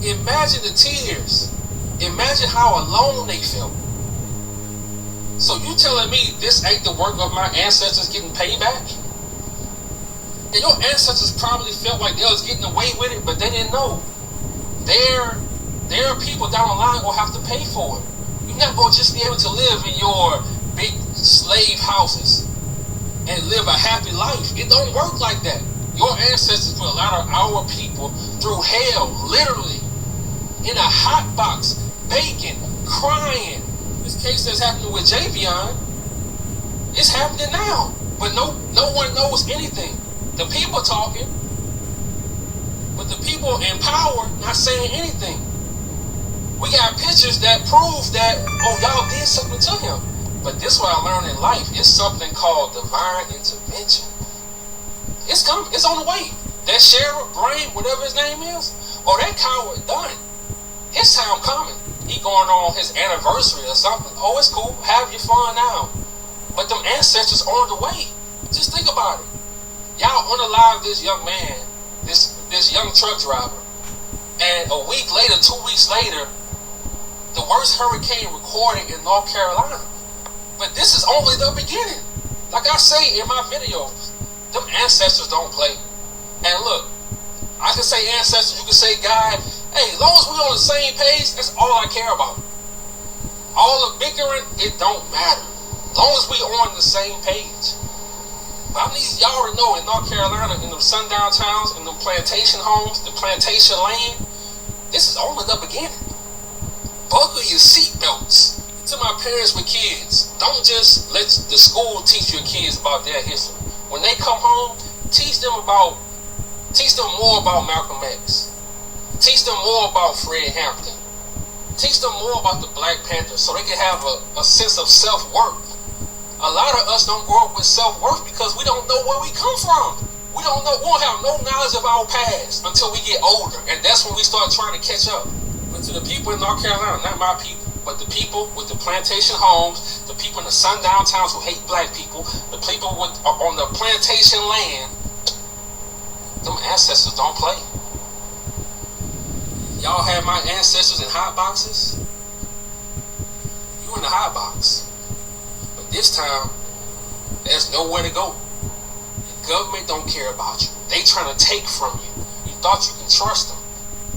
Imagine the tears. Imagine how alone they felt. So you telling me this ain't the work of my ancestors getting payback? And your ancestors probably felt like they was getting away with it, but they didn't know. Their people down the line will have to pay for it. You're not going to just be able to live in your big slave houses and live a happy life. It don't work like that. Your ancestors put a lot of our people through hell, literally, in a hot box, baking, crying. This case that's happening with Javion, it's happening now, but no one knows anything. The people talking, but the people in power not saying anything. We got pictures that prove that, oh, y'all did something to him. But this is what I learned in life. It's something called divine intervention. It's coming. It's on the way. That sheriff, Brain, whatever his name is, or that coward done. His time coming. He going on his anniversary or something. Oh, it's cool. Have your fun now. But them ancestors on the way. Just think about it. Y'all unalive this young man, this young truck driver, and a week later, 2 weeks later, the worst hurricane recorded in North Carolina. But this is only the beginning. Like I say in my videos, them ancestors don't play. And look, I can say ancestors, you can say God. Hey, as long as we on the same page, that's all I care about. All the bickering, it don't matter. As long as we on the same page. But I need y'all to know in North Carolina, in them sundown towns, in them plantation homes, the plantation land, this is only the beginning. Buckle your seatbelts. To my parents with kids, don't just let the school teach your kids about their history. When they come home, teach them more about Malcolm X. Teach them more about Fred Hampton. Teach them more about the Black Panthers so they can have a sense of self-worth. A lot of us don't grow up with self-worth because we don't know where we come from. We don't have no knowledge of our past until we get older, and that's when we start trying to catch up. But to the people in North Carolina, not my people, but the people with the plantation homes, the people in the sundown towns who hate black people, the people on the plantation land, them ancestors don't play. Y'all had my ancestors in hot boxes. You in the hot box. But this time, there's nowhere to go. The government don't care about you. They trying to take from you. You thought you can trust them.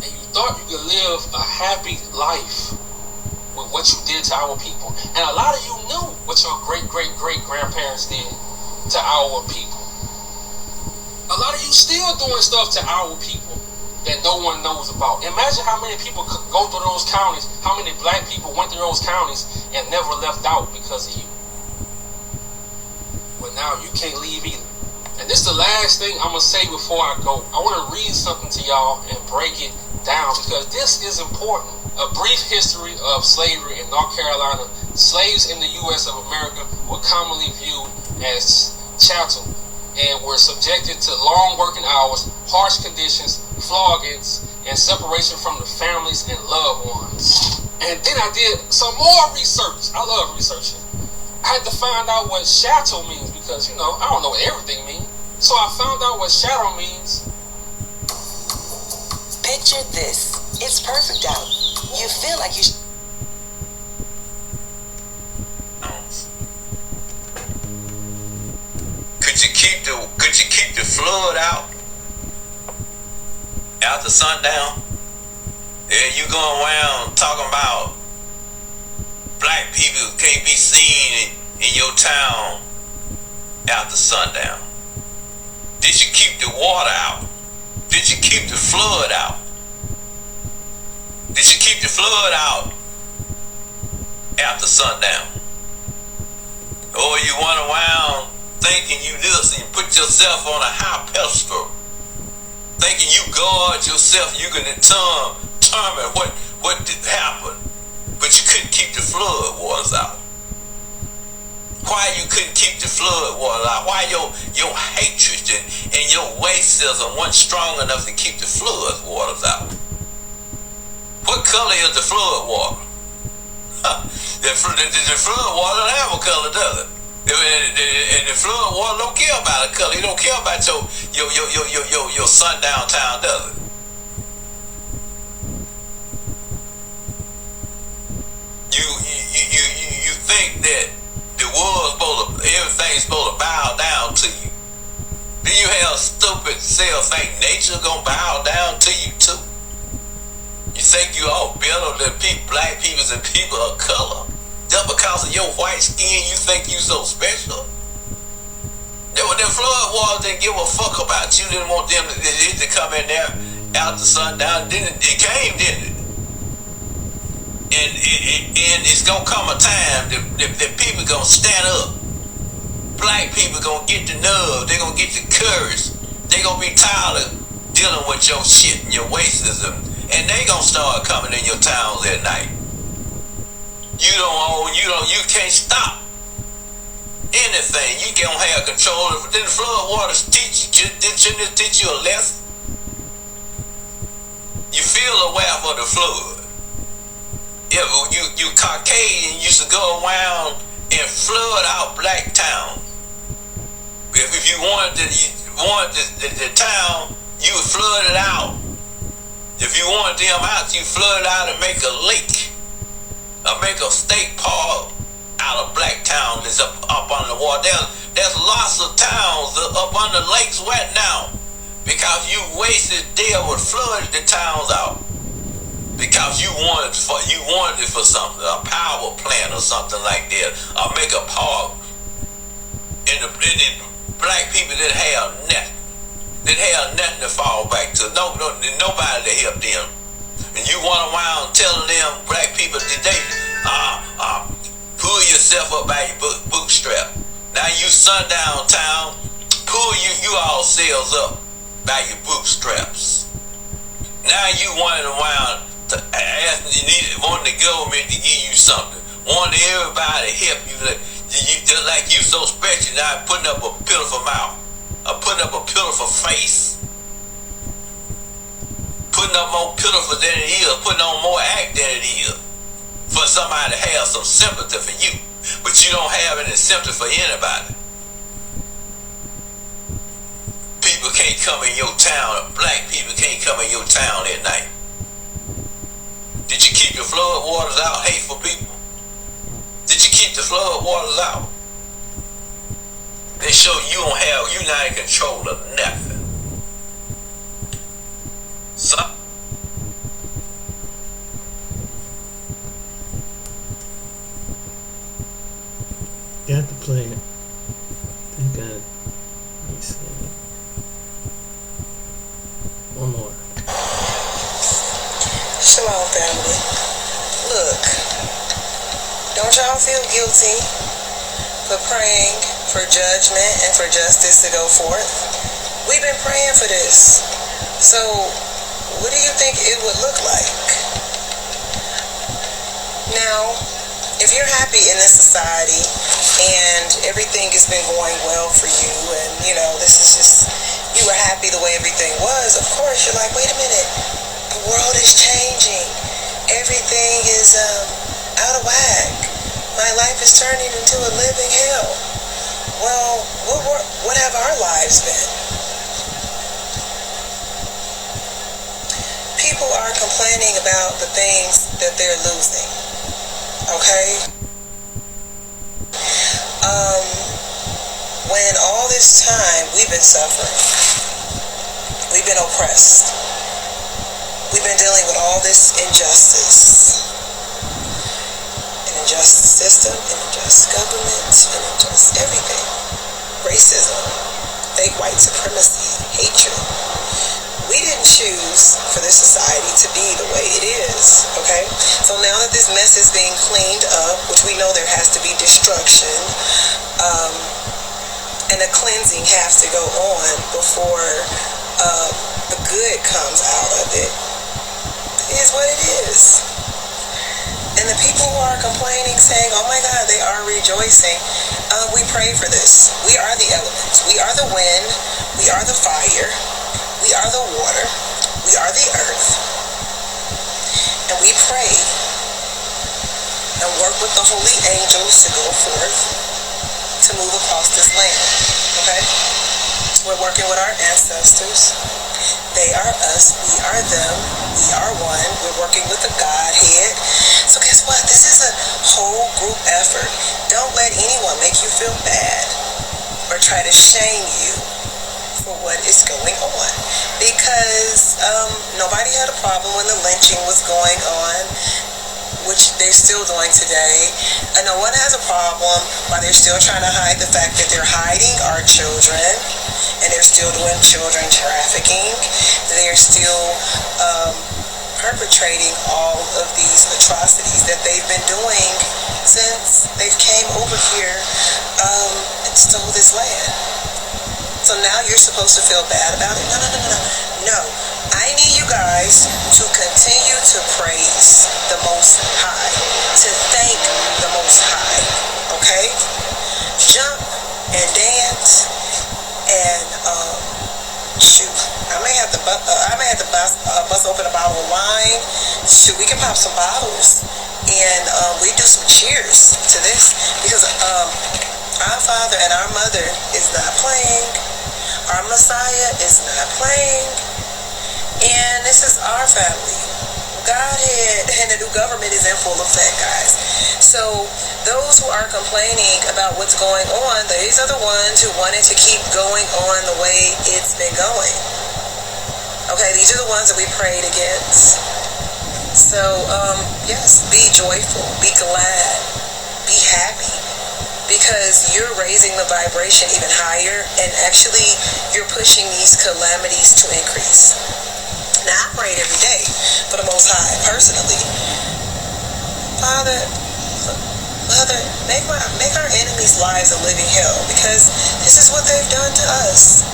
And you thought you could live a happy life with what you did to our people. And a lot of you knew what your great-great-great-grandparents did to our people. A lot of you still doing stuff to our people that no one knows about. Imagine how many people could go through those counties, how many black people went through those counties and never left out because of you. But now you can't leave either. And this is the last thing I'm going to say before I go. I want to read something to y'all and break it down because this is important. A brief history of slavery in North Carolina. Slaves in the U.S. of America were commonly viewed as chattel and were subjected to long working hours, harsh conditions, floggings, and separation from the families and loved ones. And then I did some more research. I love researching. I had to find out what chattel means because, you know, I don't know what everything means. So I found out what chattel means. Picture this. It's perfect out. You feel like you Could you keep the flood out after sundown? Yeah, you going around talking about black people can't be seen in your town after sundown. Did you keep the water out? Did you keep the flood out? Did you keep the flood out after sundown? Or you went around thinking you this and you put yourself on a high pedestal, thinking you guard yourself, you can determine what did happen, but you couldn't keep the flood waters out. Why you couldn't keep the flood water out? Why your hatred and your racism wasn't strong enough to keep the flood waters out? What color is the flood water? The flood water don't have a color, does it? And the flood water don't care about a color. It don't care about your sundown town, does it? You think that the world everything's supposed to bow down to you. Then you have stupid self think nature gonna bow down to you too. You think you all better than black people and people of color. Just because of your white skin, you think you so special? The flood waters didn't give a fuck about you. Didn't want them to come in there after sundown. It came, didn't it? And it's gonna come a time that people gonna stand up. Black people gonna get the nerve. They gonna get the courage. They gonna be tired of dealing with your shit and your racism, and they gonna start coming in your towns at night. You can't stop anything. You can't have control of it. Then the flood waters shouldn't it teach you a lesson? You feel the wrath of the flood. If you Caucasian used to go around and flood out black towns. If you wanted the town, you would flood it out. If you wanted them out, you flood it out and make a lake. Or make a state park out of black town that's up on the water. There's lots of towns up on the lakes right now because you wasted there would flood the towns out because you wanted it for something, a power plant or something like that, or make a park. And the black people didn't have nothing to fall back to. Nobody to help them. And you went around telling them black people today, pull yourself up by your bootstrap. Now you sundown town, pull you all selves up by your bootstraps. Now you running around wanting the government to give you something, wanting everybody to help you. Just like you so special now, putting up a pitiful mouth, or putting up a pitiful face. putting up more pitiful than it is, putting on more act than it is for somebody to have some sympathy for you, but you don't have any sympathy for anybody. People can't come in your town, black people can't come in your town at night. Did you keep your flood waters out, hateful people? Did you keep the flood waters out? They show you're not in control of nothing. So, got to play it. Thank God. Let me see. One more. Shalom, family. Look, don't y'all feel guilty for praying for judgment and for justice to go forth? We've been praying for this. So, what do you think it would look like? Now, if you're happy in this society and everything has been going well for you and, this is just, you were happy the way everything was, of course, you're like, wait a minute, the world is changing. Everything is out of whack. My life is turning into a living hell. Well, what have our lives been? People are complaining about the things that they're losing. Okay? When all this time we've been suffering, we've been oppressed, we've been dealing with all this injustice, an unjust system, an unjust government, an unjust everything, racism, fake white supremacy, hatred. We didn't choose for this society to be the way it is, okay? So now that this mess is being cleaned up, which we know there has to be destruction, and a cleansing has to go on before the good comes out of it, it is what it is. And the people who are complaining, saying, oh my God, they are rejoicing, we pray for this. We are the elements. We are the wind. We are the fire. We are the water. We are the earth. And we pray and work with the holy angels to go forth to move across this land. Okay? We're working with our ancestors. They are us. We are them. We are one. We're working with the Godhead. So guess what? This is a whole group effort. Don't let anyone make you feel bad or try to shame you for what is going on, because nobody had a problem when the lynching was going on, which they're still doing today, and no one has a problem while they're still trying to hide the fact that they're hiding our children, and they're still doing children trafficking. They're still perpetrating all of these atrocities that they've been doing since they've came over here and stole this land. So now you're supposed to feel bad about it? No. I need you guys to continue to praise the Most High, to thank the Most High, okay? Jump and dance and shoot. I may have to bust open a bottle of wine. Shoot, we can pop some bottles and we do some cheers to this, because our Father and our Mother is not playing. Our Messiah is not playing. And this is our family. Godhead and the new government is in full effect, guys. So those who are complaining about what's going on, these are the ones who wanted to keep going on the way it's been going. Okay, these are the ones that we prayed against. So, yes, be joyful, be glad, be happy, because you're raising the vibration even higher, and actually you're pushing these calamities to increase. Now, I prayed every day for the Most High, personally. Father, Mother, make our enemies' lives a living hell, because this is what they've done to us.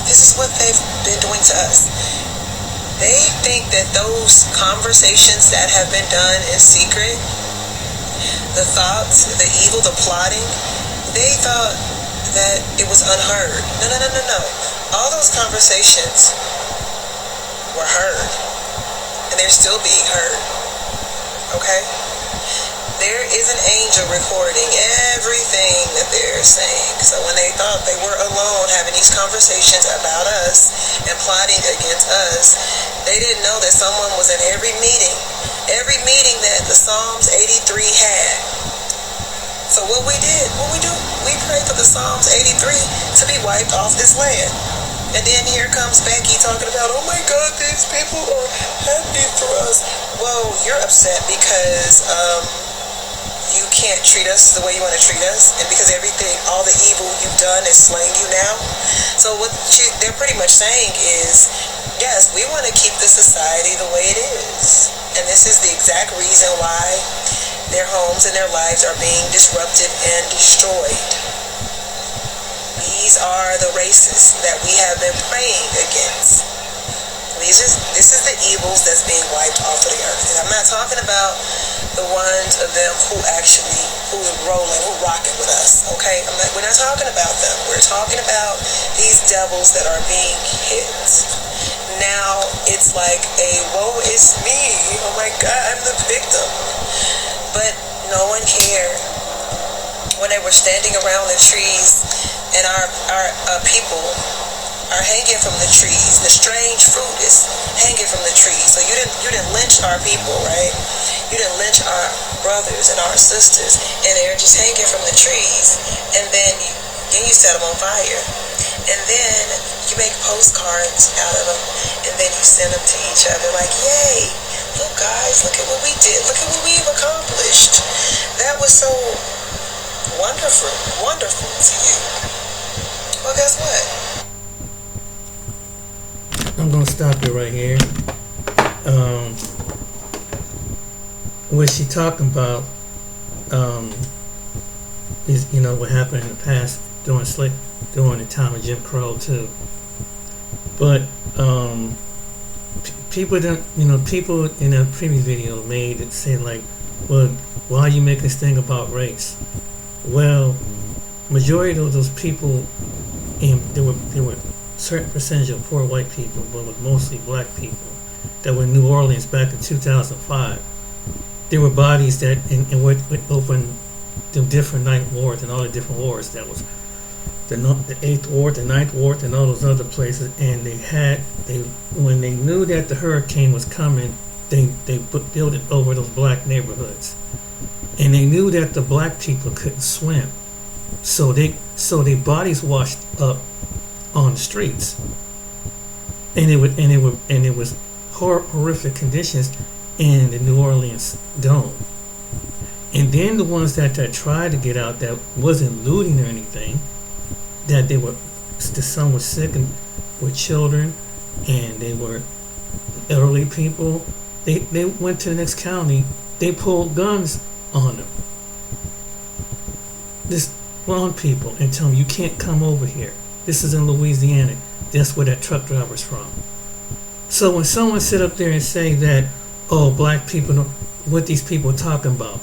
This is what they've been doing to us. They think that those conversations that have been done in secret, the thoughts, the evil, the plotting, they thought that it was unheard. No. All those conversations were heard. and they're still being heard. Okay? There is an angel recording everything that they're saying. So when they thought they were alone having these conversations about us and plotting against us, they didn't know that someone was in every meeting that the Psalms 83 had. So what we do, we prayed for the Psalms 83 to be wiped off this land. And then here comes Becky talking about, oh my God, these people are happening for us. Well, you're upset because you can't treat us the way you want to treat us, and because all the evil you've done is slaying you now. So what they're pretty much saying is, yes, we want to keep the society the way it is. And this is the exact reason why their homes and their lives are being disrupted and destroyed. These are the races that we have been praying against. This is the evils that's being wiped off of the earth. And I'm not talking about the ones of them who are rolling, who rocking with us, okay? We're not talking about them. We're talking about these devils that are being hit. Now it's like a woe is me. Oh my God, I'm the victim. But no one cared when they were standing around the trees and our people are hanging from the trees. The strange fruit is hanging from the trees. So you didn't lynch our people, right? You didn't lynch our brothers and our sisters, and they're just hanging from the trees. And then you set them on fire. And then you make postcards out of them, and then you send them to each other like, yay, look guys, look at what we did. Look at what we've accomplished. That was so wonderful to you. Well, guess what? I'm gonna stop it right here. What she talking about is, what happened in the past during the time of Jim Crow too. But people in a previous video made it say like, well, why are you making this thing about race? Well, majority of those people, and there were certain percentage of poor white people, but with mostly black people that were in New Orleans back in 2005. There were bodies that and what opened the different ninth wards and all the different wards. That was the 8th ward, the 9th ward, and all those other places. And when they knew that the hurricane was coming, they built it over those black neighborhoods, and they knew that the black people couldn't swim, so their bodies washed up on the streets, and it was horrific conditions in the New Orleans Dome. And then the ones that tried to get out that wasn't looting or anything, that the some were sick and were children, and they were elderly people. They went to the next county. They pulled guns on them. This on people and tell them you can't come over here. This is in Louisiana. That's where that truck driver's from. So when someone sit up there and say that, oh, black people don't, what these people are talking about,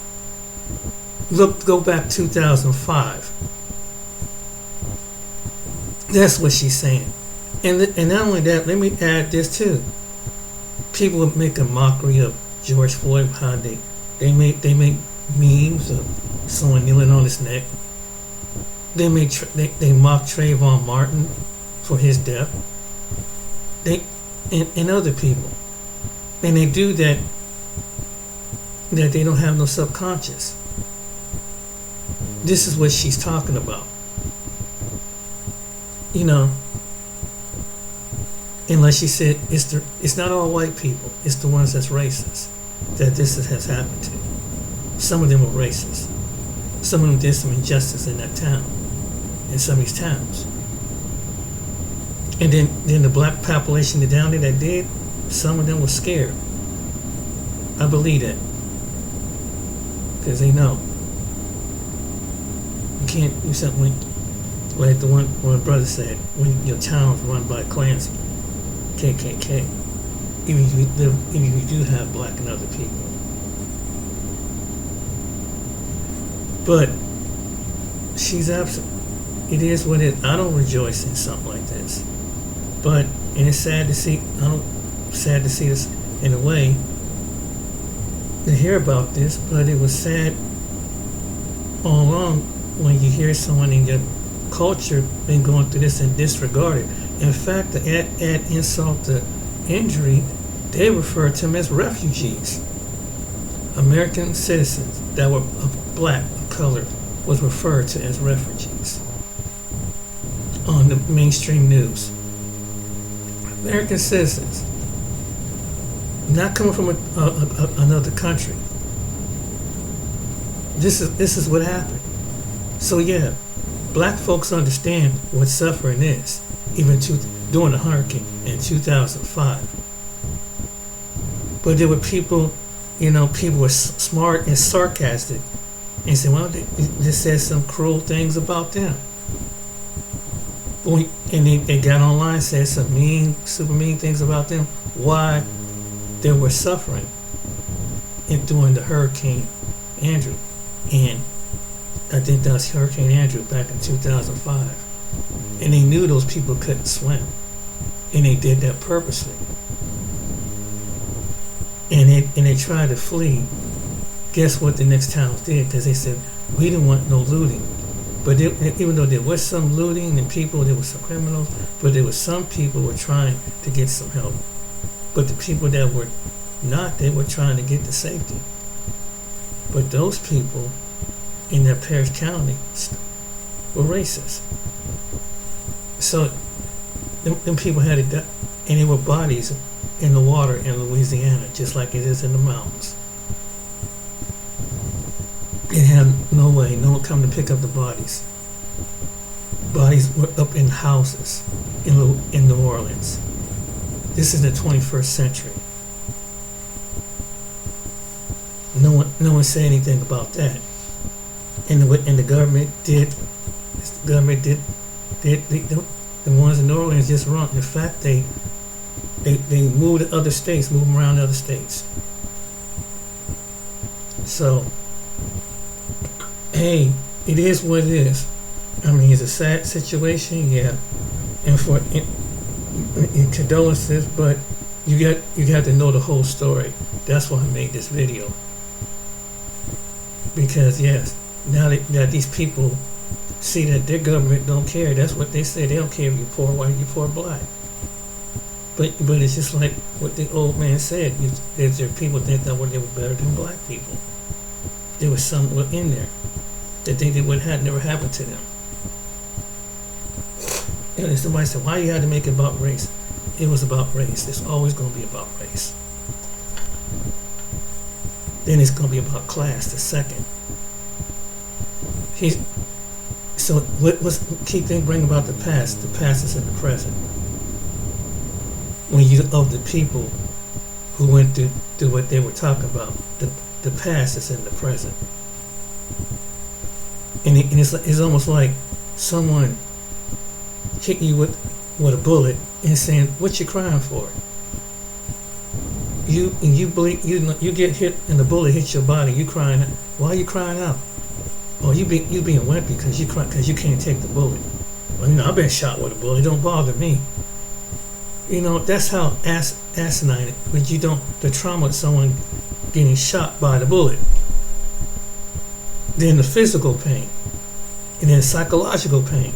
go back 2005. That's what she's saying. And not only that, let me add this too. People make a mockery of George Floyd, how they make memes of someone kneeling on his neck. They mock Trayvon Martin for his death. And other people, and they do that they don't have no subconscious. This is what she's talking about. And like she said, it's not all white people. It's the ones that's racist that this has happened to. Some of them were racist. Some of them did some injustice in that town, in some of these towns. And then the black population down there that did, some of them were scared. I believe that. Because they know. You can't do something like the one brother said, when your town's run by Klansmen, KKK. Even if you do have black and other people. But she's absent. It is what it is. I don't rejoice in something like this. And it's sad to see. Sad to see this. in a way to hear about this, but it was sad all along when you hear someone in your culture been going through this and disregard it. In fact, to add insult to injury, they refer to them as refugees. American citizens that were of black, of color, was referred to as refugees on the mainstream news. American citizens, not coming from another country. This is what happened. So yeah, black folks understand what suffering is, even during the hurricane in 2005. But there were people were smart and sarcastic and said, well, this says some cruel things about them. And they got online and said some super mean things about them, why they were suffering during the Hurricane Andrew. And I think that was Hurricane Andrew back in 2005. And they knew those people couldn't swim. And they did that purposely. And they tried to flee. Guess what the next towns did? Because they said, we didn't want no looting. But even though there was some looting and there were some criminals, but there was some people who were trying to get some help. But the people that were not, they were trying to get to safety. But those people in that Parish County were racist. So them people had it done, and there were bodies in the water in Louisiana, just like it is in the mountains. It had no way, no one come to pick up the bodies. Bodies were up in houses in New Orleans. This is the 21st century. No one said anything about that. And the government did. The ones in New Orleans just wrong. In fact, they moved to other states, moved them around to other states. So, hey, it is what it is. I mean, it's a sad situation, yeah, and for condolences, but you got to know the whole story. That's why I made this video. Because yes, now that these people see that their government don't care, that's what they say. They don't care if you're poor white, you're poor black. But it's just like what the old man said. There people think that they were better than black people. There was some in there that they did what had never happened to them. And somebody said, why you had to make it about race? It was about race. It's always going to be about race. Then it's going to be about class, the second. So what's the key thing bring about the past? The past is in the present. When you of the people who went through what they were talking about, the past is in the present. And it's almost like someone hitting you with a bullet and saying, "What you crying for?" You get hit and the bullet hits your body. You crying. Why are you crying out? Oh, you being wet because you can't take the bullet. Well, I've been shot with a bullet. It don't bother me. That's how asinine it. But the trauma of someone getting shot by the bullet. Then the physical pain, and then psychological pain.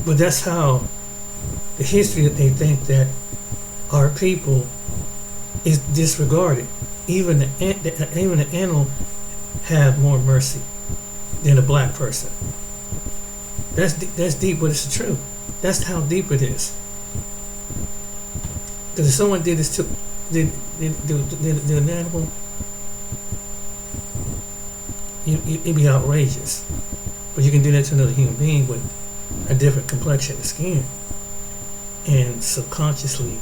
But that's how the history that they think that our people is disregarded. Even the animal have more mercy than a black person. That's deep, but it's the truth. That's how deep it is. Because if someone did this to an animal, it'd be outrageous. But you can do that to another human being with a different complexion of skin, and subconsciously,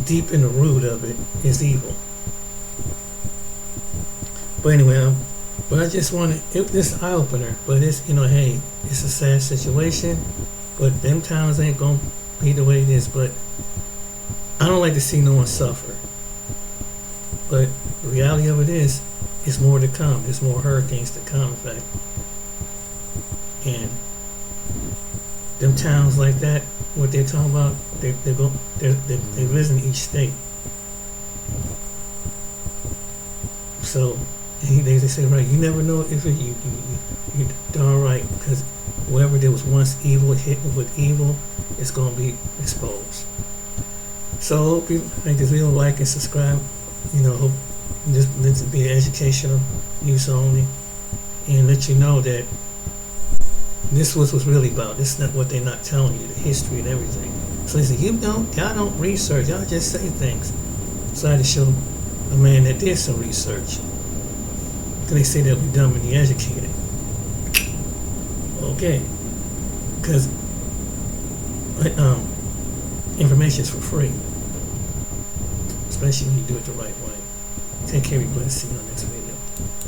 deep in the root of it is evil. But anyway, but I just wanted this eye opener. But it's hey, it's a sad situation. But them times ain't gonna be the way it is. But I don't like to see no one suffer. But the reality of it is more to come. There's more hurricanes to come, in fact. And them towns like that, what they're talking about, they're going. They live in each state. So they say, right, you never know if you're darn right, because whoever there was once evil hit with evil, it's going to be exposed. So hope you like this video, like and subscribe. Hope this will be educational, use only, and let you know that this was what's really about. This is not what they're not telling you, the history and everything. So they say, y'all don't research, y'all just say things. So I had to show a man that did some research. They say they'll be dumb and the educated. Okay. Because information is for free. Especially when you do it the right way. Take care, be blessed. See you on the next video.